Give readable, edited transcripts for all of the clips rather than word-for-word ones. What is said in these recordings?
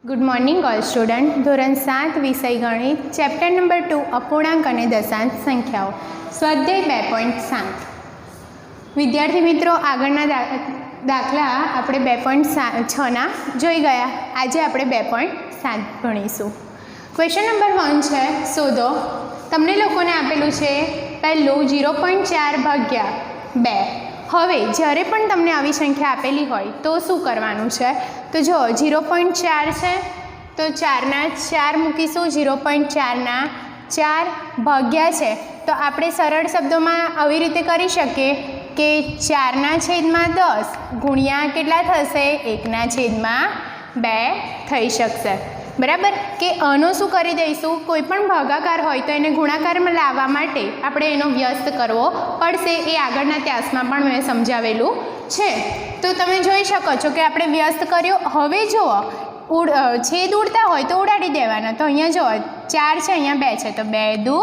Good morning all student. ધોરણ 7 વિષય ગણિત, ચેપ્ટર નંબર 2 અપૂર્ણાંક અને દશાંશ સંખ્યાઓ, સ્વાધ્યાય 2.7. વિદ્યાર્થી મિત્રો, આગળના દાખલા આપણે 2.6ના જોઈ ગયા. આજે આપણે 2.7 ભણીશું. ક્વેશ્ચન નંબર 1 છે, શોધો. તમને લોકોને આપેલું છે પહેલું 0.4 ભાગ્યા 2. હવે જ્યારે પણ તમને આવી સંખ્યા આપેલી હોય તો શું કરવાનું છે? તો જો 0.4 છે તો 4ના 4 મૂકીશું. 0.4ના 4 ભાગ્યા છે તો આપણે સરળ શબ્દોમાં આવી રીતે કરી શકીએ કે 4ના છેદમાં 10 ગુણ્યા કેટલા થશે? 1ના છેદમાં 2 થઈ શકશે. બરાબર? કે આનો શું કરી દઈશું? કોઈ પણ ભાગાકાર હોય તો એને ગુણાકારમાં લાવવા માટે આપણે એનો વ્યસ્ત કરવો પડશે. એ આગળના ત્યાસમાં પણ મેં સમજાવેલું છે. તો તમે જોઈ શકો છો કે આપણે વ્યસ્ત કર્યો. હવે જુઓ, છેદ ઉડતા હોય તો ઉડાડી દેવાના. તો અહીંયા જુઓ 4 છે, અહીંયા 2 છે, તો 2 દુ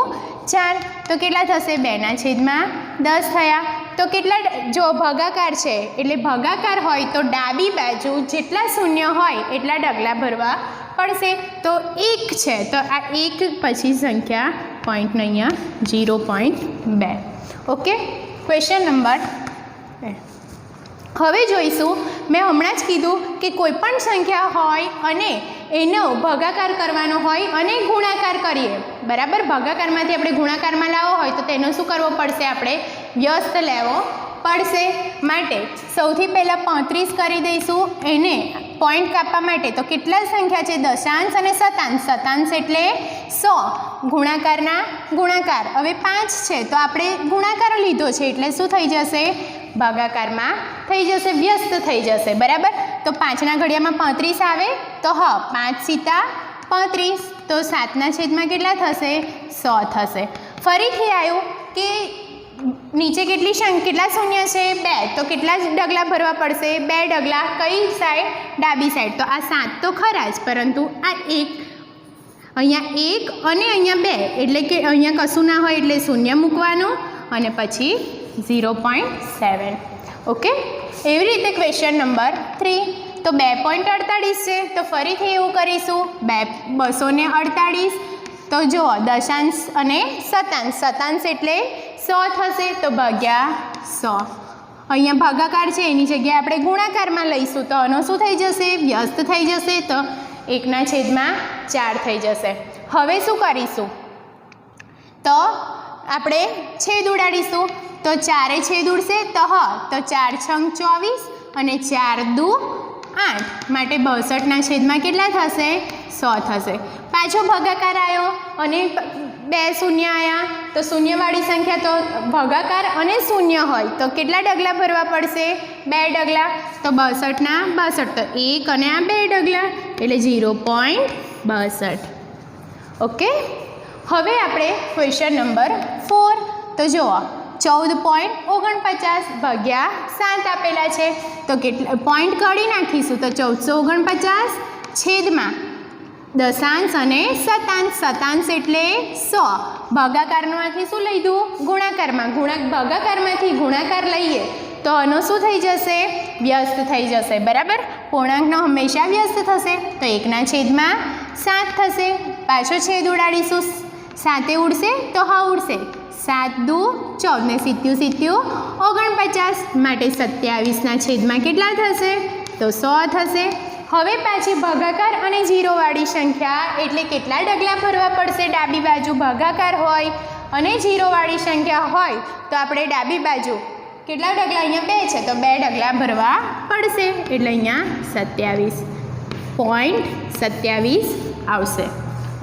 4. તો કેટલા થશે? 2ના છેદમાં 10 થયા. તો કેટલા? જો ભાગાકાર છે એટલે ભાગાકાર હોય તો ડાબી બાજુ જેટલા શૂન્ય હોય એટલા ડગલા ભરવા પડશે. તો 1 છે તો આ 1 પછી સંખ્યા પોઈન્ટ અહીંયા 0.2. Okay, question number 2. હવે જોઈશું, મેં હમણાં જ કીધું કે કોઈ પણ સંખ્યા હોય અને એનો ભાગાકાર કરવાનો હોય અને ગુણાકાર કરીએ. બરાબર? ભાગાકારમાંથી આપણે ગુણાકારમાં લાવવો હોય તો તેનો શું કરવો પડશે? આપણે વ્યસ્ત લેવો પડશે. માટે સૌથી પહેલાં 35 કરી દઈશું. એને પોઈન્ટ કાપવા માટે તો કેટલા સંખ્યા છે? દશાંશ અને શતાંશ. શતાંશ એટલે 100. ગુણાકારના ગુણાકાર. હવે 5 છે તો આપણે ગુણાકાર લીધો છે એટલે શું થઈ જશે? ભાગાકારમાં થઈ જશે, વ્યસ્ત થઈ જશે. બરાબર? તો 5ના ઘડિયામાં 35 આવે તો 5 સીતા 35. તો 7ના છેદમાં કેટલા થશે? 100 થશે. ફરીથી આવ્યું કે નીચે કેટલા શૂન્ય છે? 2. તો કેટલા ડગલા ભરવા પડશે? 2 ડગલા. કઈ સાઈડ? ડાબી સાઈડ. તો આ 7 તો ખરા જ, પરંતુ આ 1, અહીંયા 1 અને અહીંયા 2 એટલે કે અહીંયા કશું ના હોય એટલે શૂન્ય મૂકવાનું અને પછી 0.7. ઓકે, એવી રીતે ક્વેશ્ચન નંબર 3. તો 2.48 છે તો ફરીથી એવું કરીશું, 248. તો જુઓ, દશાંશ અને શતાંશ. શતાંશ એટલે 100 થશે તો ભાગ્યા 100. અહીંયા ભાગાકાર છે એની જગ્યાએ આપણે ગુણાકારમાં લઈશું તો આનો શું થઈ જશે? વ્યસ્ત થઈ જશે. તો 1ના છેદમાં 4 થઈ જશે. હવે શું કરીશું? તો આપણે છેદ ઉડાડીશું. તો 4 છેદ ઉડશે તો 4 છંગ 24 અને 4 દુ 8. માટે 62ના છેદમાં કેટલા થશે? 100 થશે. પાછો ભાગાકાર આવ્યો અને 2 શૂન્ય આવ્યા. તો શૂન્યવાળી સંખ્યા તો ભાગાકાર અને શૂન્ય હોય તો કેટલા ડગલા ભરવા પડશે? 2 ડગલા. તો 62ના 62. તો 1 અને આ 2 ડગલા એટલે 0.62. ઓકે, હવે આપણે ક્વેશ્ચન નંબર 4. તો જુઓ, 14.49 ભાગ્યા 7 આપેલા છે તો કેટલા પોઈન્ટ કાઢી નાખીશું. તો 1449 છેદમાં દશાંશ અને શતાંશ. શતાંશ એટલે 100. ભાગાકારમાંથી શું લીધું? ગુણાકારમાં. ભાગાકારમાંથી ગુણાકાર લઈએ તો આનો શું થઈ જશે? વ્યસ્ત થઈ જશે. બરાબર? પૂર્ણાંકનો હંમેશા વ્યસ્ત થશે. તો 1ના છેદમાં 7 થશે. પાછો છેદ ઉડાડીશું. 7 ઉડશે તો ઉડશે. 7 દુ 14 ને 7 49. માટે 27ના છેદમાં કેટલા થશે? તો 100 થશે. હવે પાછી ભાગાકાર અને જીરોવાળી સંખ્યા એટલે કેટલા ડગલા ભરવા પડશે? ડાબી બાજુ ભાગાકાર હોય અને જીરોવાળી સંખ્યા હોય તો આપણે ડાબી બાજુ કેટલા ડગલા? અહીંયા 2 છે તો 2 ડગલા ભરવા પડશે. એટલે અહીંયા 27.27 આવશે.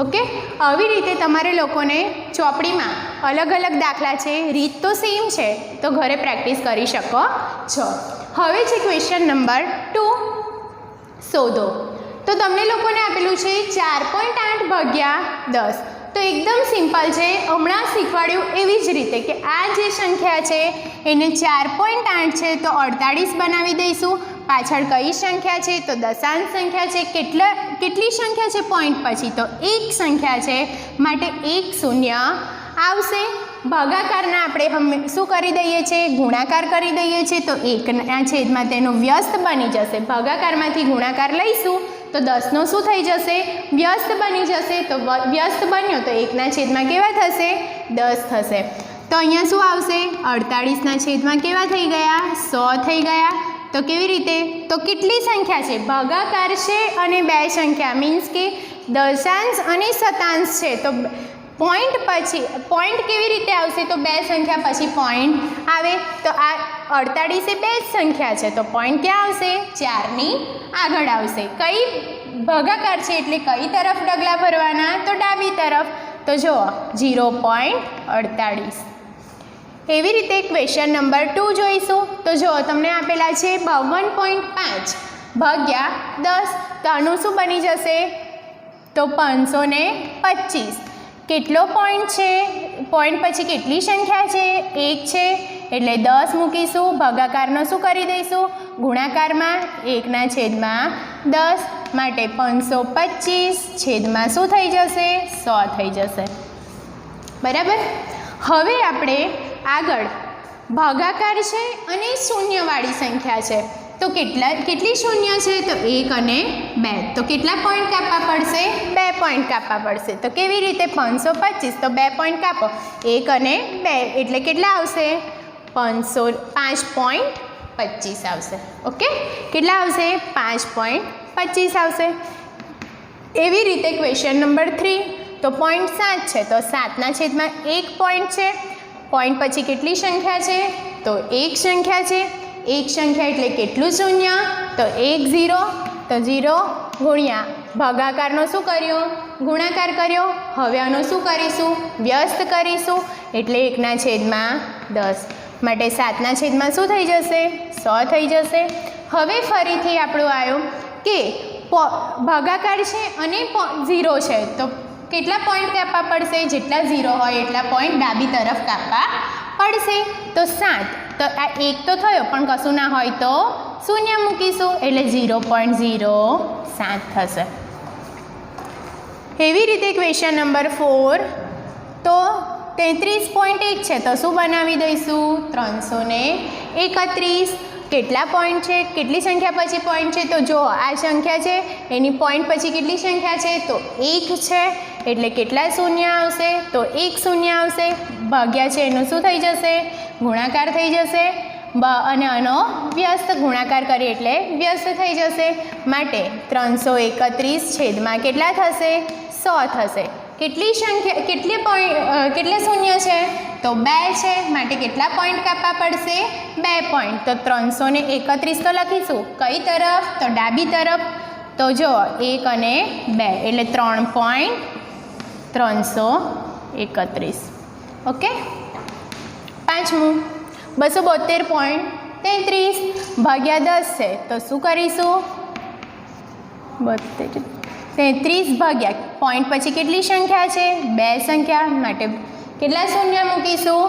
ઓકે, આવી રીતે તમારે લોકોને ચોપડીમાં અલગ અલગ દાખલા છે, રીત તો સેમ છે તો ઘરે પ્રેક્ટિસ કરી શકો છો. હવે છે ક્વેશ્ચન નંબર 2. શોધો. તો તમને લોકોને આપેલું છે 4.8 ભાગ્યા 10. તો એકદમ સિમ્પલ છે, હમણાં શીખવાડ્યું એવી જ રીતે કે આ જે સંખ્યા છે એને 4.8 છે તો 48 બનાવી દઈશું. પાછળ કઈ સંખ્યા છે? તો દશાંશ સંખ્યા છે. કેટલી સંખ્યા છે પોઈન્ટ પછી? તો 1 સંખ્યા છે માટે 1 શૂન્ય આવશે. ભાગાકારના આપણે શું કરી દઈએ છીએ? ગુણાકાર કરી દઈએ છીએ. તો 1ના છેદમાં તેનો વ્યસ્ત બની જશે. ભાગાકારમાંથી ગુણાકાર લઈશું તો 10નો શું થઈ જશે? વ્યસ્ત બની જશે. તો વ્યસ્ત બન્યો તો 1ના છેદમાં કેવા થશે? 10 થશે. તો અહીંયા શું આવશે? 48ના છેદમાં કેવા થઈ ગયા? 100 થઈ ગયા. તો કેવી રીતે? તો કેટલી સંખ્યા છે? ભાગાકાર છે અને બે સંખ્યા મીન્સ કે દશાંશ અને શતાંશ છે. તો પોઈન્ટ પછી પોઈન્ટ કેવી રીતે આવશે? તો બે સંખ્યા પછી પોઈન્ટ આવે. તો આ 48 એ બે જ સંખ્યા છે તો પોઈન્ટ ક્યાં આવશે? 4ની આગળ આવશે. કઈ ભાગાકાર છે એટલે કઈ તરફ ડગલા ભરવાના? તો ડાબી તરફ. તો જુઓ 0.48. એવી રીતે ક્વેશ્ચન નંબર 2 જોઈશું. તો જો તમને આપેલા છે 52.5 ભાગ્યા 10. તો આનું શું બની જશે? તો 525. કેટલો પોઈન્ટ છે? પોઈન્ટ પછી કેટલી સંખ્યા છે? 1 છે એટલે 10 મૂકીશું. ભાગાકારનો શું કરી દઈશું? ગુણાકારમાં 1ના છેદમાં 10 માટે 525 છેદમાં શું થઈ જશે? 100 થઈ જશે. બરાબર. હવે આપણે આગળ ભાગાકાર છે અને શૂન્યવાળી સંખ્યા છે. તો કેટલી શૂન્ય છે? તો 1 અને 2. તો કેટલા પોઈન્ટ કાપવા પડશે? 2 પોઈન્ટ કાપવા પડશે. તો કેવી રીતે? 525 તો 2 પોઈન્ટ કાપો. 1 અને 2 એટલે કેટલા આવશે? 5.25 આવશે. ઓકે, કેટલા આવશે? 5.25 આવશે. એવી રીતે ક્વેશ્ચન નંબર 3. તો 0.7 છે તો 7ના છેદમાં 1 પોઈન્ટ છે. પોઈન્ટ પછી કેટલી સંખ્યા છે? તો 1 સંખ્યા છે. 1 સંખ્યા એટલે કેટલું શૂન્ય? તો 1 0. તો 0 ગુણ્યા ભાગાકારનો શું કર્યો? ગુણાકાર કર્યો. હવે આનો શું કરીશું? વ્યસ્ત કરીશું. એટલે 1ના છેદમાં 10 માટે 7ના છેદમાં શું થઈ જશે? 100 થઈ જશે. હવે ફરીથી આપણું આવ્યું કે ભાગાકાર છે અને 0 છે તો કેટલા પોઈન્ટ કાપવા પડશે? જેટલા 0 હોય એટલા પોઈન્ટ ડાબી તરફ કાપવા પડશે. તો 7. તો આ 1 તો થયો પણ કશું ના હોય તો શૂન્ય મૂકીશું એટલે 0.07 થશે. એવી રીતે ક્વેશ્ચન નંબર 4. તો 33.1 છે તો શું બનાવી દઈશું? 331. કેટલા પોઈન્ટ છે? કેટલી સંખ્યા પછી પોઈન્ટ છે? તો જો આ સંખ્યા છે એની પોઈન્ટ પછી કેટલી સંખ્યા છે? તો 1 છે એટલે કેટલા શૂન્ય આવશે? તો 1 શૂન્ય આવશે. ભાગ્યા છે એનું શું થઈ જશે? ગુણાકાર થઈ જશે. અને આનો વ્યસ્ત ગુણાકાર કરીએ એટલે વ્યસ્ત થઈ જશે. માટે 331 છેદમાં કેટલા થશે? 100 થશે. કેટલી સંખ્યા કેટલા શૂન્ય છે? તો 2 છે માટે કેટલા પોઈન્ટ કાપવા પડશે? 2 પોઈન્ટ. તો 331 તો લખીશું કઈ તરફ? તો ડાબી તરફ. તો જો 1 અને 2 એટલે 3.331. ઓકે. પાંચમું 272.33 ભાગ્યા 10 છે તો શું કરીશું? 33 ભાગ્યા પોઈન્ટ પછી કેટલી સંખ્યા છે? 2 સંખ્યા માટે કેટલા શૂન્ય મૂકીશું?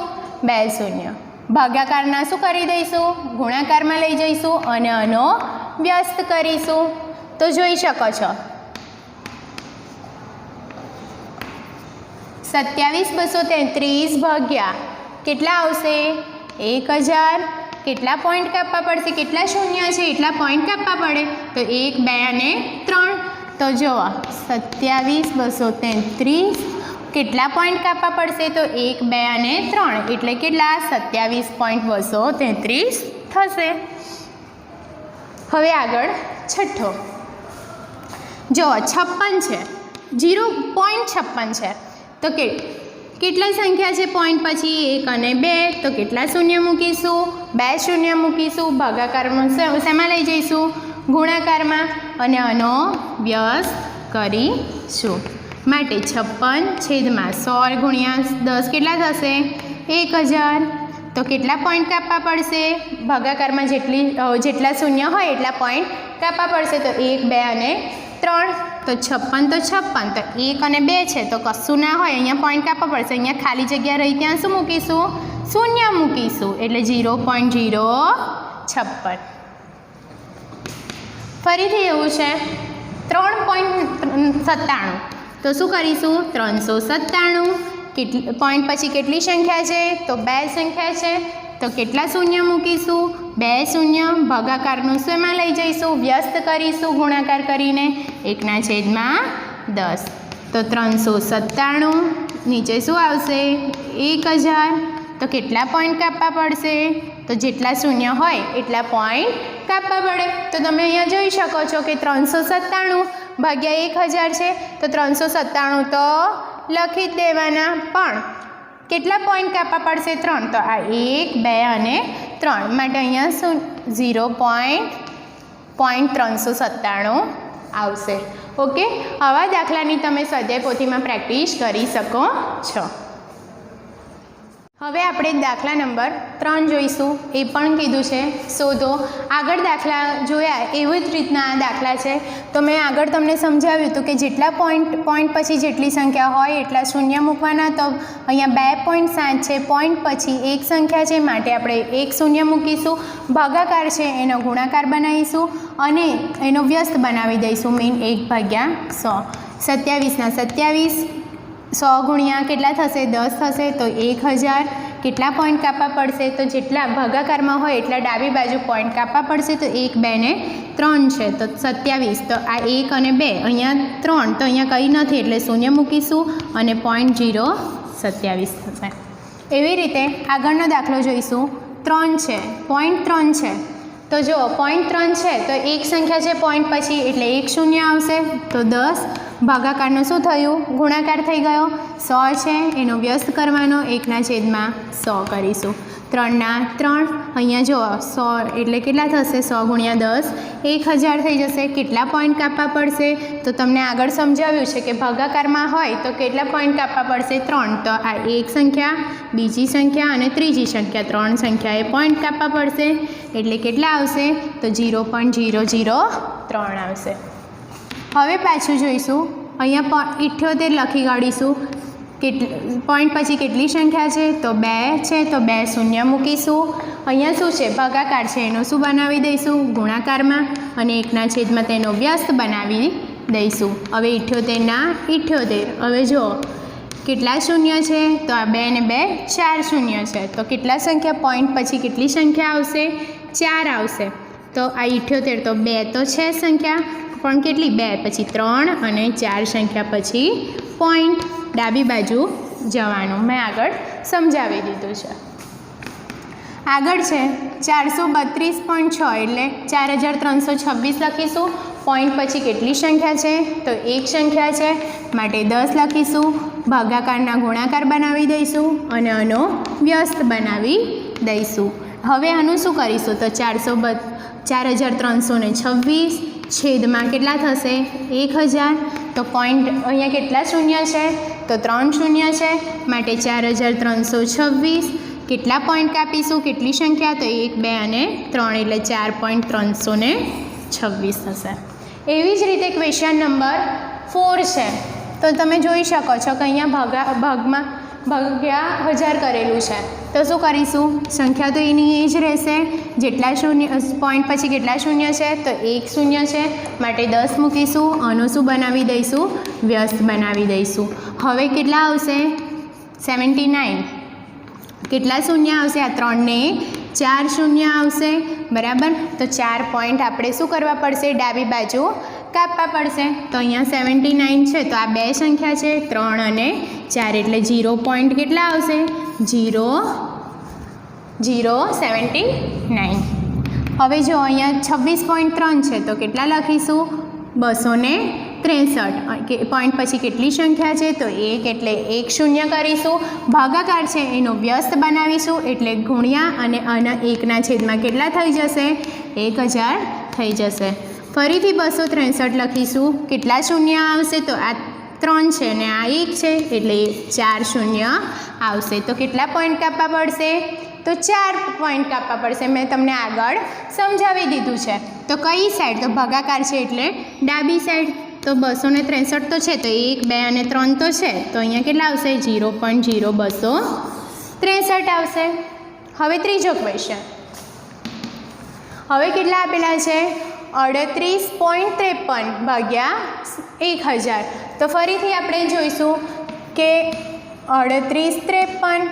2 શૂન્ય. ભાગાકારના શું કરી દઈશું? ગુણાકારમાં લઈ જઈશું અને આનો વ્યસ્ત કરીશું. તો જોઈ શકો છો 27233 ભાગ્યા કેટલા આવશે? 1000. કેટલા પોઈન્ટ કાપવા પડશે? કેટલા શૂન્ય છે એટલા પોઈન્ટ કાપવા પડે. તો 1 2 અને 3. તો જુઓ 27233 કેટલા પોઈન્ટ કાપવા પડશે? તો 1 2 અને 3 એટલે કેટલા? 27.233 થશે. હવે આગળ છઠ્ઠો જુઓ 56 છે. 0.56 છે તો કેટલા સંખ્યા છે પોઈન્ટ પછી? 1 અને 2. તો કેટલા શૂન્ય મૂકીશું? 2 શૂન્ય મૂકીશું. ભાગાકારમાં શેમાં લઈ જઈશું? ગુણાકારમાં અને આનો વ્યસ્ત કરીશું. માટે 56 છેદમાં 100 ગુણ્યા 10 કેટલા થશે? 1000. તો કેટલા પોઈન્ટ કાપવા પડશે? ભાગાકારમાં જેટલા શૂન્ય હોય એટલા પોઈન્ટ કાપવા પડશે. તો 1 2 અને 3. તો 56 તો 56. તો 1 અને 2 છે તો કશું ના હોય અહીંયા પોઈન્ટ કાપવા પડશે. અહીંયા ખાલી જગ્યા રહી ત્યાં શું મૂકીશું? શૂન્ય મૂકીશું એટલે 0.056. ફરીથી એવું છે 3.97. તો શું કરીશું? 397. પોઈન્ટ પછી કેટલી સંખ્યા છે? તો 2 સંખ્યા છે તો કેટલા શૂન્ય મૂકીશું? 2 શૂન્ય ભાગાકારનું શેમાં લઈ જઈશું? વ્યસ્ત કરીશું ગુણાકાર કરીને 1/10. તો 397 નીચે શું આવશે? 1000. તો કેટલા પોઈન્ટ કાપવા પડશે? તો જેટલા શૂન્ય હોય એટલા પોઈન્ટ કાપવા પડે. તો તમે અહીંયા જોઈ શકો છો કે 397 ભાગ્યા 1000 છે, તો 397 તો લખી જ દેવાના, પણ કેટલા પોઈન્ટ કાપવા પડશે? 3. તો આ 1, 2 અને 3 માટે અહીંયા શું 0.397 આવશે. ઓકે, આવા દાખલાની તમે સ્વાધ્યાય પોથીમાં પ્રેક્ટિસ કરી શકો છો. હવે આપણે દાખલા નંબર 3 જોઈશું. એ પણ કીધું છે શોધો. આગળ દાખલા જોયા એવી જ રીતના આ દાખલા છે. તો મેં આગળ તમને સમજાવ્યું હતું કે જેટલા પોઈન્ટ પછી જેટલી સંખ્યા હોય એટલા શૂન્ય મૂકવાના. તો અહીંયા 2.7 છે, પોઈન્ટ પછી એક સંખ્યા છે માટે આપણે એક શૂન્ય મૂકીશું. ભાગાકાર છે એનો ગુણાકાર બનાવીશું અને એનો વ્યસ્ત બનાવી દઈશું, મીન 1/100. 27ના 27, 100 ગુણ્યા કેટલા થશે? 10 થશે. તો 1000. કેટલા પોઈન્ટ કાપવા પડશે? તો જેટલા ભાગાકારમાં હોય એટલા ડાબી બાજુ પોઈન્ટ કાપવા પડશે. તો 1, 2 ને 3 છે, તો 27. તો આ 1 અને 2 અહીંયા 3, તો અહીંયા કંઈ નથી એટલે શૂન્ય મૂકીશું અને 0.027 થશે. એવી રીતે આગળનો દાખલો જોઈશું. 3 છે, 0.3 છે. તો જો 0.3 છે તો એક સંખ્યા છે પોઈન્ટ પછી એટલે એક શૂન્ય આવશે. તો 10 ભાગાકારનું શું થયું? ગુણાકાર થઈ ગયો. 100 છે એનો વ્યસ્ત કરવાનો, 1/100 કરીશું. 3ના 3, અહીંયા જો 100 એટલે કેટલા થશે? 100 ગુણ્યા 10, 1000 થઈ જશે. કેટલા પોઈન્ટ કાપવા પડશે? તો તમને આગળ સમજાવ્યું છે કે ભાગાકારમાં હોય તો કેટલા પોઈન્ટ કાપવા પડશે? 3. તો આ એક સંખ્યા, બીજી સંખ્યા અને ત્રીજી સંખ્યા, 3 સંખ્યાએ પોઈન્ટ કાપવા પડશે. એટલે કેટલા આવશે? તો 0.003 આવશે. હવે પાછું જોઈશું. અહીંયા 78 લખી કાઢીશું. પોઈન્ટ પછી કેટલી સંખ્યા છે? તો 2 છે, તો 2 શૂન્ય મૂકીશું. અહીંયા શું છે? ભાગાકાર છે એનો શું બનાવી દઈશું? ગુણાકારમાં, અને 1/, તેનો વ્યસ્ત બનાવી દઈશું. હવે 78ના 78. હવે જો કેટલા શૂન્ય છે? તો આ 2 ને 2 4 શૂન્ય છે. તો કેટલા સંખ્યા પોઈન્ટ પછી કેટલી સંખ્યા આવશે? 4 આવશે. તો આ 78 તો 2 તો છે સંખ્યા, પણ કેટલી? 2 પછી 3 અને 4 સંખ્યા પછી પોઈન્ટ. ડાબી બાજુ જવાનું મેં આગળ સમજાવી દીધું છે. આગળ છે 432.6 એટલે 4326 લખીશું. પોઈન્ટ પછી કેટલી સંખ્યા છે? તો એક સંખ્યા છે માટે 10 લખીશું. ભાગાકારના ગુણાકાર બનાવી દઈશું અને આનો વ્યસ્ત બનાવી દઈશું. હવે આનું શું કરીશું? તો 4326 છેદમાં કેટલા થશે? 1000. તો પોઈન્ટ અહીંયા કેટલા શૂન્ય છે? તો 3 શૂન્ય છે માટે 4326. કેટલા પોઈન્ટ કાપીશું? કેટલી સંખ્યા? તો 1, 2 અને 3 એટલે 4.326 થશે. એવી જ રીતે ક્વેશ્ચન નંબર 4 છે. તો તમે જોઈ શકો છો કે અહીંયા ભાગ્યા 1000 કરેલું છે. તો શું કરીશું? સંખ્યા તો એની એ જ રહેશે. જેટલા શૂન્ય પોઈન્ટ પછી કેટલા શૂન્ય છે? તો 1 શૂન્ય છે માટે 10 મૂકીશું. આનું શું બનાવી દઈશું? વ્યસ્ત બનાવી દઈશું. હવે કેટલા આવશે? 79. કેટલા શૂન્ય આવશે? આ 3 ને 4 શૂન્ય આવશે, બરાબર. તો 4 પોઈન્ટ આપણે શું કરવા પડશે? ડાબી બાજુ કાપવા પડશે. તો અહીંયા 79 છે, તો આ 2 સંખ્યા છે 3 અને 4 એટલે 0 પોઈન્ટ કેટલા આવશે? 0.079. હવે જો અહીંયા 26.3 છે તો કેટલા લખીશું? 263. પોઈન્ટ પછી કેટલી સંખ્યા છે? તો 1 એટલે 1 શૂન્ય કરીશું. ભાગાકાર છે એનો વ્યસ્ત બનાવીશું એટલે ગુણ્યા અને આના 1/, કેટલા થઈ જશે? 1000 થઈ જશે. ફરીથી 263 લખીશું. કેટલા શૂન્ય આવશે? તો આ 3 છે અને આ 1 છે એટલે 4 શૂન્ય આવશે. તો કેટલા પોઈન્ટ કાપવા પડશે? તો 4 પોઈન્ટ કાપવા પડશે. મેં તમને આગળ સમજાવી દીધું છે. તો કઈ સાઈડ? તો ભાગાકાર છે એટલે ડાબી સાઈડ. તો 263 તો છે, તો 1, 2 અને 3 તો છે, તો અહીંયા કેટલા આવશે? 0.0263 આવશે. હવે ત્રીજો ક્વેશ્ચન. હવે કેટલા આપેલા છે? 38.53 ભાગ્યા 1000. તો ફરીથી આપણે જોઈશું કે 38, 53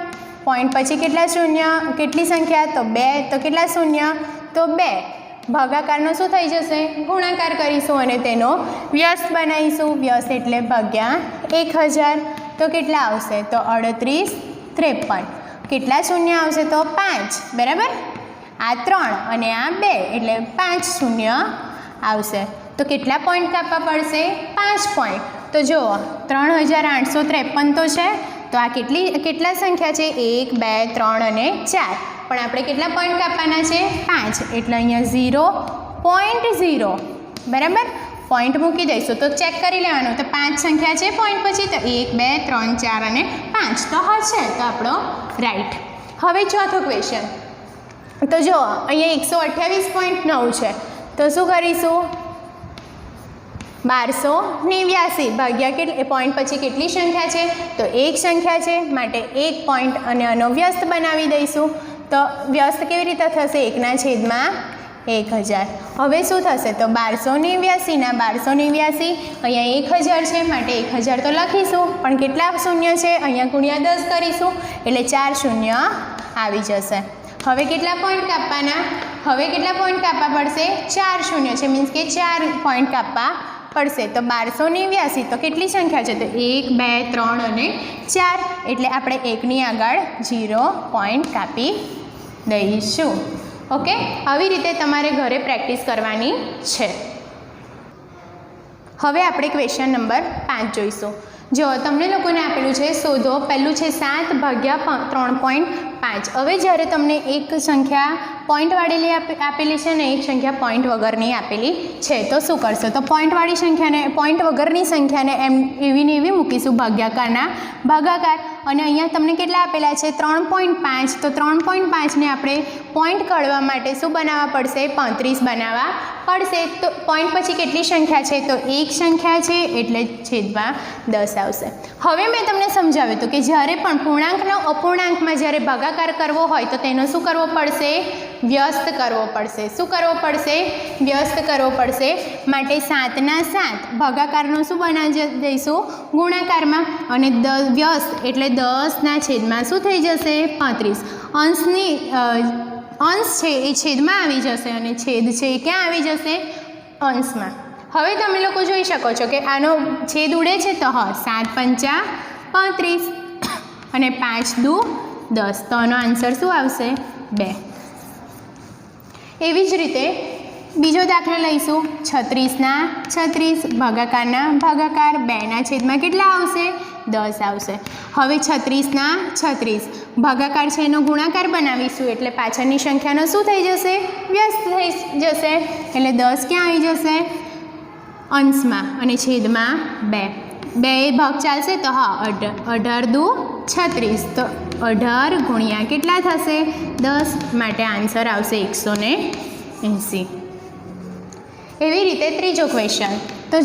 પોઈન્ટ પછી કેટલા શૂન્ય? કેટલી સંખ્યા? તો 2. તો કેટલા શૂન્ય? તો 2 ભાગાકારનો શું થઈ જશે ગુણાકાર કરીશું અને તેનો વ્યસ્ત બનાવીશું વ્યસ્ત એટલે ભાગ્યા 1000 તો કેટલા આવશે તો 38 53 કેટલા શૂન્ય આવશે તો 5 બરાબર આ 3 અને આ 2 એટલે 5 શૂન્ય આવશે તો કેટલા પોઈન્ટ કાપવા પડશે 5 પોઈન્ટ તો જુઓ 3853 તો છે તો આ કેટલા સંખ્યા છે 1 2 3 અને 4 પણ આપણે કેટલા પોઈન્ટ કાપવાના છે 5 એટલે અહીંયા 0.0 બરાબર પોઈન્ટ મૂકી દઈશું તો ચેક કરી લેવાનું તો 5 સંખ્યા છે પોઈન્ટ પછી તો 1 2 3 4 અને 5 તો હશે તો આપણો રાઈટ હવે ચોથો ક્વેશ્ચન તો જુઓ અહીંયા 128.9 છે તો શું કરીશું 1289 ભાગ્યા કેટલી પોઈન્ટ પછી કેટલી સંખ્યા છે તો 1 સંખ્યા છે માટે 1 પોઈન્ટ અને આનો વ્યસ્ત બનાવી દઈશું તો વ્યસ્ત કેવી રીતે થશે 1/1000 હવે શું થશે તો 1289 ના 1289 અહીંયા 1000 છે માટે 1000 તો લખીશું પણ કેટલા શૂન્ય છે અહીંયા ગુણ્યા 10 કરીશું એટલે 4 શૂન્ય આવી જશે હવે કેટલા પોઈન્ટ કાપવાના હવે કેટલા પોઈન્ટ કાપવા પડશે 4 શૂન્ય છે મીન્સ કે 4 પોઈન્ટ કાપવા પડશે તો 1289 તો કેટલી સંખ્યા છે તો 1 2 3 અને 4 એટલે આપણે 1ની આગળ 0 પોઈન્ટ કાપી દઈશું ઓકે આવી રીતે તમારે ઘરે પ્રેક્ટિસ કરવાની છે હવે આપણે ક્વેશ્ચન નંબર 5 જોઈશું જો તમને લોકોને આપેલું છે શોધો પહેલું છે 7 ભાગ્યા 3.5 હવે જ્યારે તમને એક સંખ્યા પોઈન્ટવાળી આપેલી છે ને એક સંખ્યા પોઈન્ટ વગરની આપેલી છે તો શું કરશો તો પોઈન્ટવાળી સંખ્યાને પોઈન્ટ વગરની સંખ્યાને એમ એવી ને એવી મૂકીશું ભાગાકારના ભાગાકાર અને અહીંયા તમને કેટલા આપેલા છે 3.5 તો 3.5ને આપણે પોઈન્ટ કાઢવા માટે શું બનાવવા પડશે 35 બનાવવા પડશે તો પોઈન્ટ પછી કેટલી સંખ્યા છે તો એક સંખ્યા છે એટલે છેદમાં 10 આવશે હવે મેં તમને સમજાવ્યું હતું કે જ્યારે પણ પૂર્ણાંકનો અપૂર્ણાંકમાં જ્યારે ભાગાકાર કરવો હોય તો તેનો શું કરવો પડશે વ્યસ્ત કરવો પડશે શું કરવો પડશે વ્યસ્ત કરવો પડશે માટે 7ના 7 ભાગાકારનો શું બનાવી દઈશું ગુણાકારમાં અને વ્યસ્ત એટલે 10ના છેદમાં શું થઈ જશે 35 અંશ છે એ છેદમાં આવી જશે અને છેદ છે એ ક્યાં આવી જશે અંશમાં હવે તમે લોકો જોઈ શકો છો કે આનો છેદ ઉડે છે તો 7 પંચા 35 અને 5 દુ 10 તો આનો આન્સર શું આવશે 2 એવી જ રીતે બીજો દાખલો લઈશું 36ના 36 ભાગાકારના ભાગાકાર 2ના છેદમાં કેટલા આવશે 10 આવશે હવે 36ના 36 ભાગાકાર છે એનો ગુણાકાર બનાવીશું એટલે પાછળની સંખ્યાનો શું થઈ જશે વ્યસ્ત થઈ જશે એટલે 10 ક્યાં આવી જશે અંશમાં અને છેદમાં 2 ભાગ ચાલશે તો 18 દુ 36 તો 18 ગુણ્યા કેટલા થશે 10 માટે આન્સર આવશે 180 એવી રીતે ત્રીજો ક્વેશ્ચન તો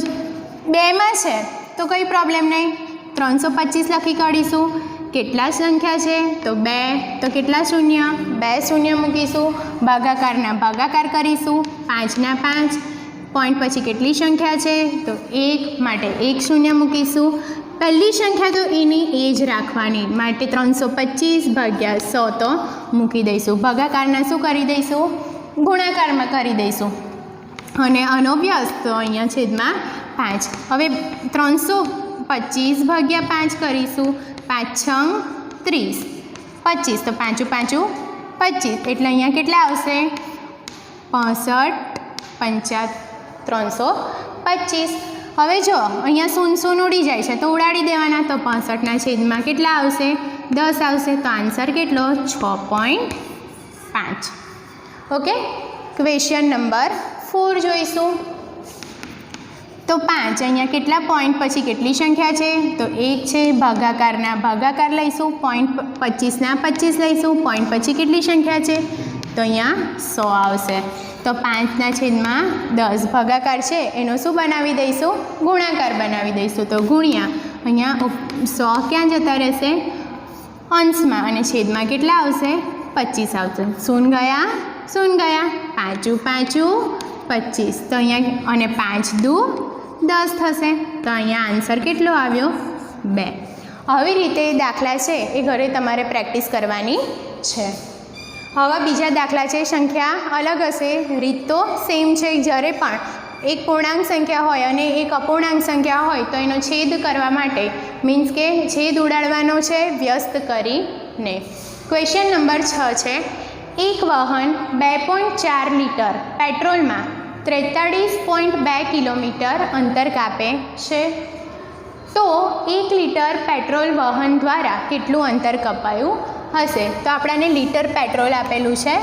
2માં છે તો કંઈ પ્રોબ્લેમ નહીં 325 લખી કાઢીશું કેટલા સંખ્યા છે તો 2 તો કેટલા શૂન્ય 2 શૂન્ય મૂકીશું ભાગાકારના ભાગાકાર કરીશું 5ના 5 પોઈન્ટ પછી કેટલી સંખ્યા છે તો 1 માટે 1 શૂન્ય મૂકીશું પહેલી સંખ્યા તો એની એ જ રાખવાની માટે 325 ભાગ્યા 100 તો મૂકી દઈશું ભાગાકારના શું કરી દઈશું ગુણાકારમાં કરી દઈશું અને આનો વ્યસ્ત તો અહીંયા છેદમાં 5 હવે 325 ભાગ્યા 5 કરીશું 5 6 30 25 તો 5 5 25 એટલે અહીંયા કેટલા આવશે 65 325 હવે જો અહીંયા શૂન્ય ઉડી જાય છે તો ઉડાડી દેવાના તો 65ના છેદમાં કેટલા આવશે 10 આવશે તો આન્સર કેટલો 6.5 ઓકે ક્વેશ્ચન નંબર 4 જોઈશું તો 5 અહીંયા કેટલા પોઈન્ટ પછી કેટલી સંખ્યા છે તો 1 છે ભાગાકારના ભાગાકાર લઈશું પોઈન્ટ 25ના 25 લઈશું પોઈન્ટ પછી કેટલી સંખ્યા છે તો અહીંયા 100 આવશે તો 5ના છેદમાં 10 ભાગાકાર છે એનો શું બનાવી દઈશું ગુણાકાર બનાવી દઈશું તો ગુણ્યા અહીંયા 100 ક્યાં જતા રહેશે અંશમાં અને છેદમાં કેટલા આવશે 25 આવશે શૂન્ય ગયા 5 5 25 તો અહીંયા અને 5 દુ 10 થશે તો અહીંયા આન્સર કેટલો આવ્યો 2 આવી રીતે દાખલા છે એ ઘરે તમારે પ્રેક્ટિસ કરવાની છે આવા બીજા દાખલા છે, સંખ્યા અલગ હશે, રીત તો સેમ છે. જ્યારે પણ એક પૂર્ણાંક સંખ્યા હોય અને એક અપૂર્ણાંક સંખ્યા હોય તો એનો છેદ કરવા માટે મીન્સ કે છેદ ઉડાડવાનો છે વ્યસ્ત કરીને. ક્વેશ્ચન નંબર 6 છે, એક વાહન 2.4 લીટર પેટ્રોલમાં 43.2 કિલોમીટર અંતર કાપે છે, તો 1 લીટર પેટ્રોલ વાહન દ્વારા કેટલું અંતર કપાયું હશે? તો આપણને લીટર પેટ્રોલ આપેલું છે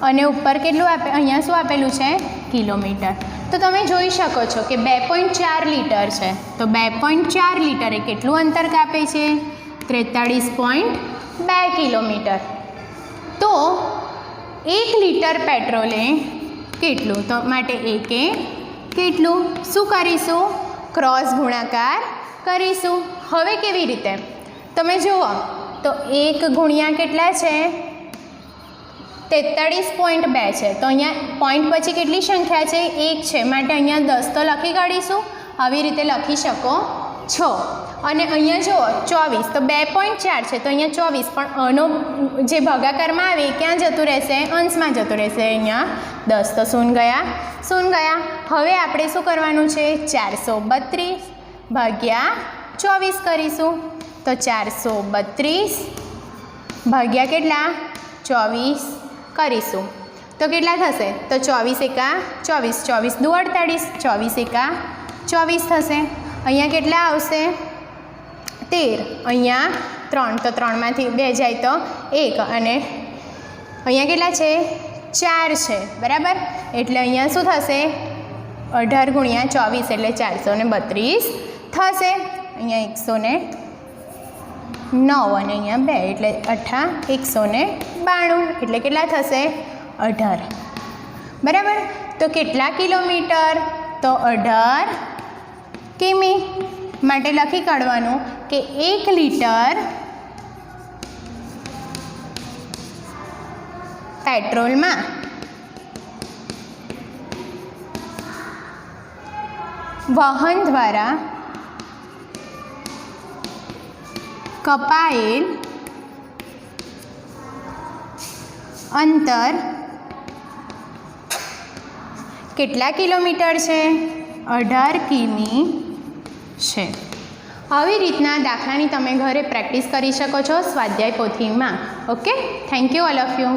અને ઉપર કેટલું અહીંયા શું આપેલું છે? કિલોમીટર. તો તમે જોઈ શકો છો કે 2.4 લીટર છે, તો 2.4 લીટરે કેટલું અંતર કાપે છે? 43.2 કિલોમીટર. તો 1 લીટર પેટ્રોલે કેટલું? તો માટે એકે કેટલું? શું કરીશું? ક્રોસ ગુણાકાર કરીશું. હવે કેવી રીતે? તમે જુઓ તો 1 ગુણ્યા કેટલા છે? 43.2 છે, તો અહીંયા પોઈન્ટ પછી કેટલી સંખ્યા છે? 1 છે, માટે અહીંયા 10 તો લખી કાઢીશું. આવી રીતે લખી શકો છો. અને અહીંયા જુઓ 24, તો 2.4 છે, તો અહીંયા 24, પણ આનો જે ભાગાકારમાં આવે ક્યાં જતું રહેશે? અંશમાં જતું રહેશે. અહીંયા 10 તો શૂન્ય ગયા, શૂન્ય ગયા. હવે આપણે શું કરવાનું છે? 432 ભાગ્યા 24 કરીશું. તો 432 ભાગ્યા કેટલા? 24 કરીશું. તો કેટલા થશે? તો 24 એકા 24, 24 દુ 48, 24 એકા 24 થશે. અહીંયા કેટલા આવશે? 13. અહીંયા 3, તો 3માંથી 2 જાય તો 1, અને અહીંયા કેટલા છે? 4 છે, બરાબર. એટલે અહીંયા શું થશે? 18 ગુણ્યા 24 એટલે 432 થશે. અહીંયા 109 અને અહીંયા 2 એટલે 192, એટલે કેટલા થશે? 18, બરાબર. તો કેટલા કિલોમીટર? તો 18 કિમી. માટે લખી કાઢવાનું કે 1 લીટર પેટ્રોલમાં વાહન દ્વારા કપાયેલ અંતર કેટલા કિલોમીટર છે? 18 કિમી છે. આવી રીતના દાખલાની તમે ઘરે પ્રેક્ટિસ કરી શકો છો સ્વાધ્યાય પોથીમાં. Okay, thank you all of you.